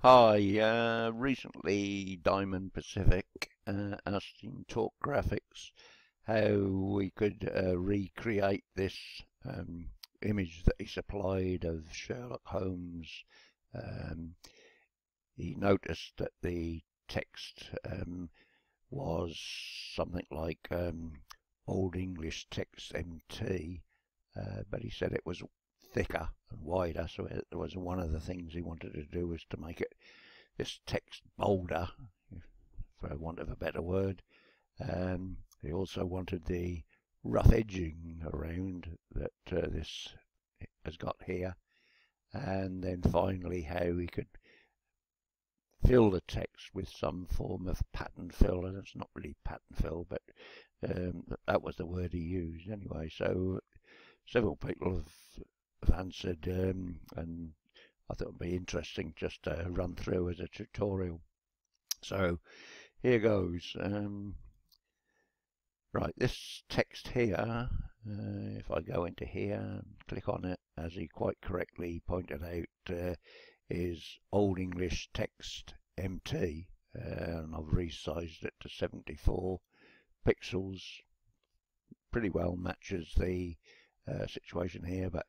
Hi, recently Diamond Pacific asked in Talk Graphics how we could recreate this image that he supplied of Sherlock Holmes. Um, he noticed that the text was something like Old English Text MT, but he said it was thicker and wider, so it was one of the things he wanted to do was to make it this text bolder, for want of a better word. He also wanted the rough edging around that this has got here, and then finally how he could fill the text with some form of pattern fill, and it's not really pattern fill, but that was the word he used anyway. So several people have answered, and I thought it would be interesting just to run through as a tutorial. So here goes. Right, this text here, if I go into here and click on it, as he quite correctly pointed out, is Old English Text MT, and I've resized it to 74 pixels. Pretty well matches the situation here, but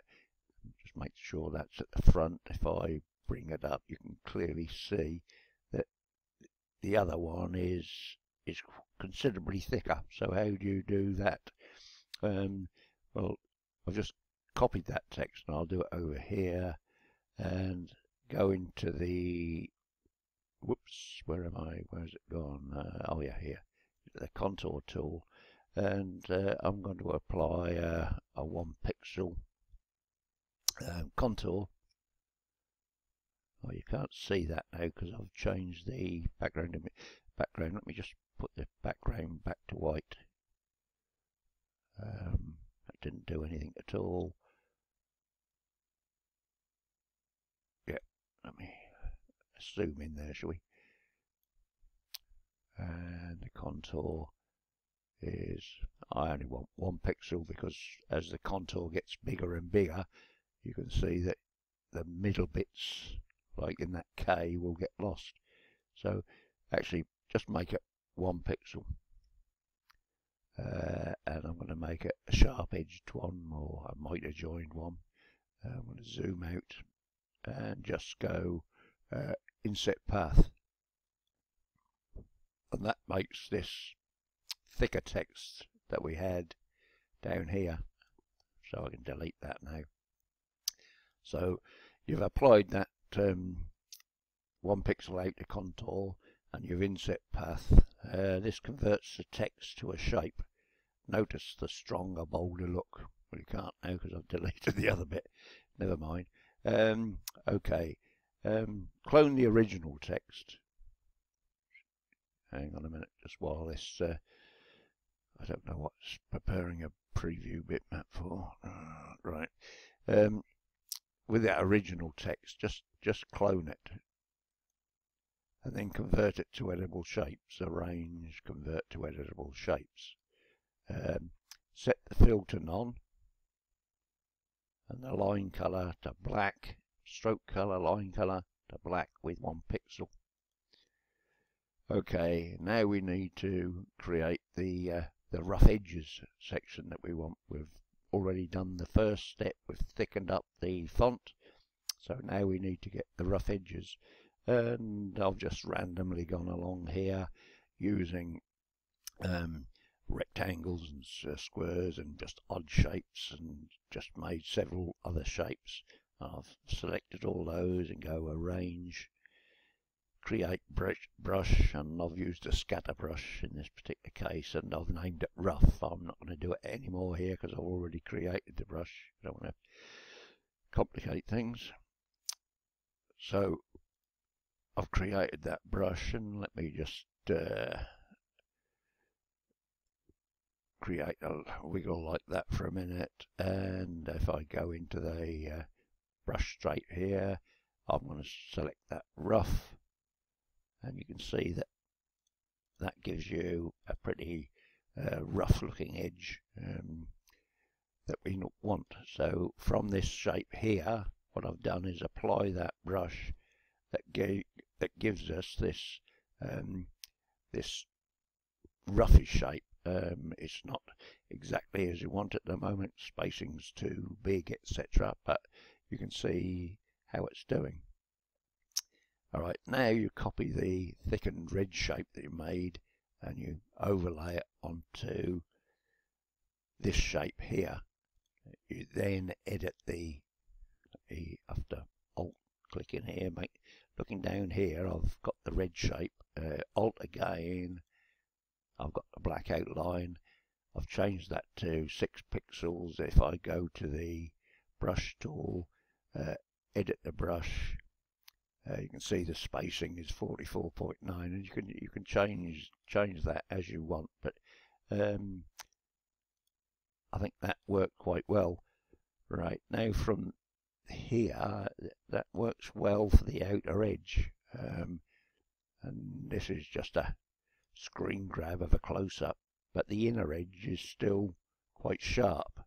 just make sure that's at the front. If I bring it up, you can clearly see that the other one is considerably thicker. So how do you do that? Well, I've just copied that text, and I'll do it over here and go into the where am I? Where's it gone? Oh yeah, here, the contour tool, and I'm going to apply a 1 pixel contour. Oh, you can't see that now because I've changed the background. Let me just put the background back to white. That didn't do anything at all. Yeah, let me zoom in there, shall we? And the contour is, I only want 1 pixel because as the contour gets bigger and bigger, you can see that the middle bits, like in that K, will get lost. So actually just make it 1 pixel, and I'm going to make it a sharp edged one, or a miter joined one. I'm going to zoom out and just go inset path, and that makes this thicker text that we had down here. So I can delete that now. So you've applied that 1 pixel out to contour, and you've inset path. This converts the text to a shape. Notice the stronger, bolder look. Well, you can't now because I've deleted the other bit. Never mind. Okay. Clone the original text. Hang on a minute, just while this, I don't know what's preparing a preview bitmap for. Right. With that original text, just clone it, and then convert it to editable shapes. Arrange, convert to editable shapes. Set the filter none, and the line color to black, stroke color, line color to black with 1 pixel. Okay, now we need to create the rough edges section that we want. We've already done the first step. We've thickened up the font, so now we need to get the rough edges, and I've just randomly gone along here using rectangles and squares and just odd shapes, and just made several other shapes. I've selected all those and go arrange, create brush, and I've used a scatter brush in this particular case, and I've named it rough. I'm not going to do it anymore here because I've already created the brush. I don't want to complicate things. So I've created that brush, and let me just create a wiggle like that for a minute. And if I go into the brush straight here, I'm going to select that rough, and you can see that that gives you a pretty rough looking edge that we want. So from this shape here, what I've done is apply that brush that that gives us this this roughish shape. It's not exactly as you want at the moment, spacing's too big, etc., but you can see how it's doing. Alright, now you copy the thickened red shape that you made and you overlay it onto this shape here. You then edit after alt click in here, looking down here, I've got the red shape, alt again, I've got the black outline. I've changed that to 6 pixels. If I go to the brush tool, edit the brush, you can see the spacing is 44.9, and you can change that as you want. But I think that worked quite well. Right, now from here, that works well for the outer edge, and this is just a screen grab of a close-up, but the inner edge is still quite sharp.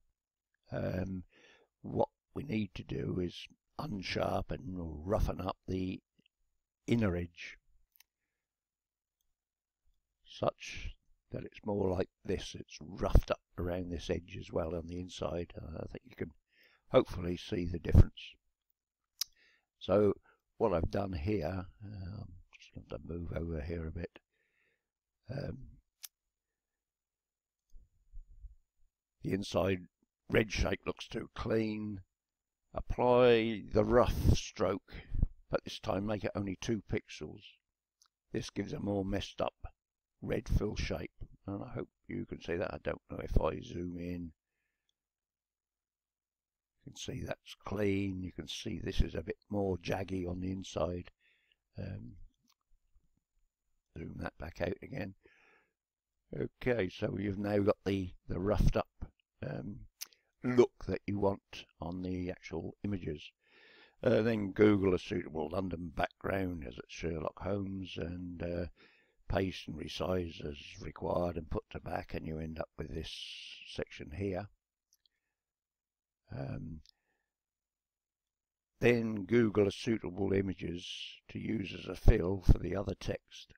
What we need to do is unsharpen or roughen up the inner edge such that it's more like this. It's roughed up around this edge as well on the inside. I think you can hopefully see the difference. So what I've done here, I'm just going to move over here a bit. The inside red shape looks too clean. Apply the rough stroke, but this time make it only 2 pixels. This gives a more messed up red fill shape, and I hope you can see that. I don't know if I zoom in. You can see that's clean. You can see this is a bit more jaggy on the inside. Zoom that back out again. Okay, so you've now got the roughed up look that you want on the actual images. Then Google a suitable London background, as it's Sherlock Holmes, and paste and resize as required and put to back, and you end up with this section here. Then Google a suitable images to use as a fill for the other text.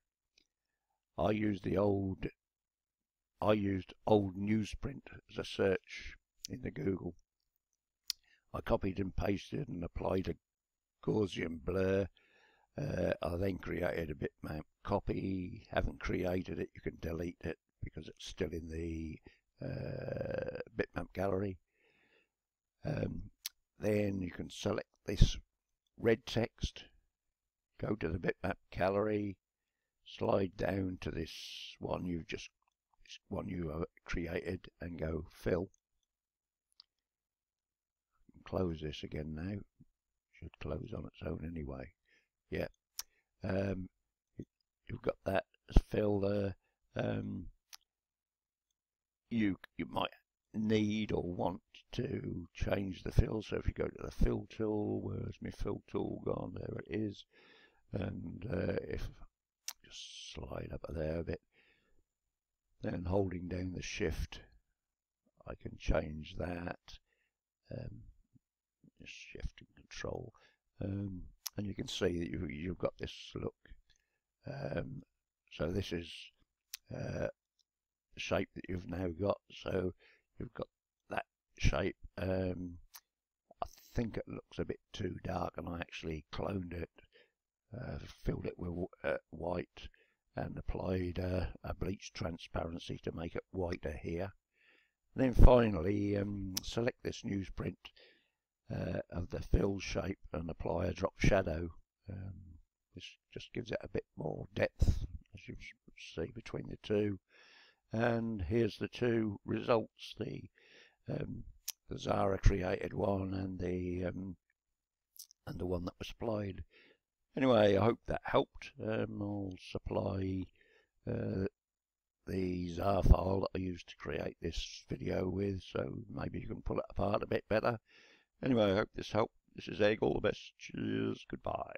I used old newsprint as a search in the Google. I copied and pasted and applied a Gaussian blur. I then created a bitmap copy. Haven't created it, you can delete it because it's still in the bitmap gallery. Then you can select this red text, go to the bitmap gallery, slide down to this one you created and go fill. Close this again now. Should close on its own anyway. Yeah. You've got that as fill there. You might need or want to change the fill. So if you go to the fill tool, where's my fill tool gone? There it is. And if just slide up there a bit, then holding down the shift, I can change that. Just shift and control, and you can see that you've got this look. So this is the shape that you've now got. So you've got that shape. I think it looks a bit too dark, and I actually cloned it, filled it with white, and applied a bleach transparency to make it whiter here. And then finally, select this newsprint of the fill shape and apply a drop shadow. This just gives it a bit more depth, as you see, between the two. And here's the two results: the Zara created one and the one that was supplied. Anyway, I hope that helped. I'll supply the Zara file that I used to create this video with, so maybe you can pull it apart a bit better. Anyway, I hope this helped. This is Egg. All the best. Cheers. Goodbye.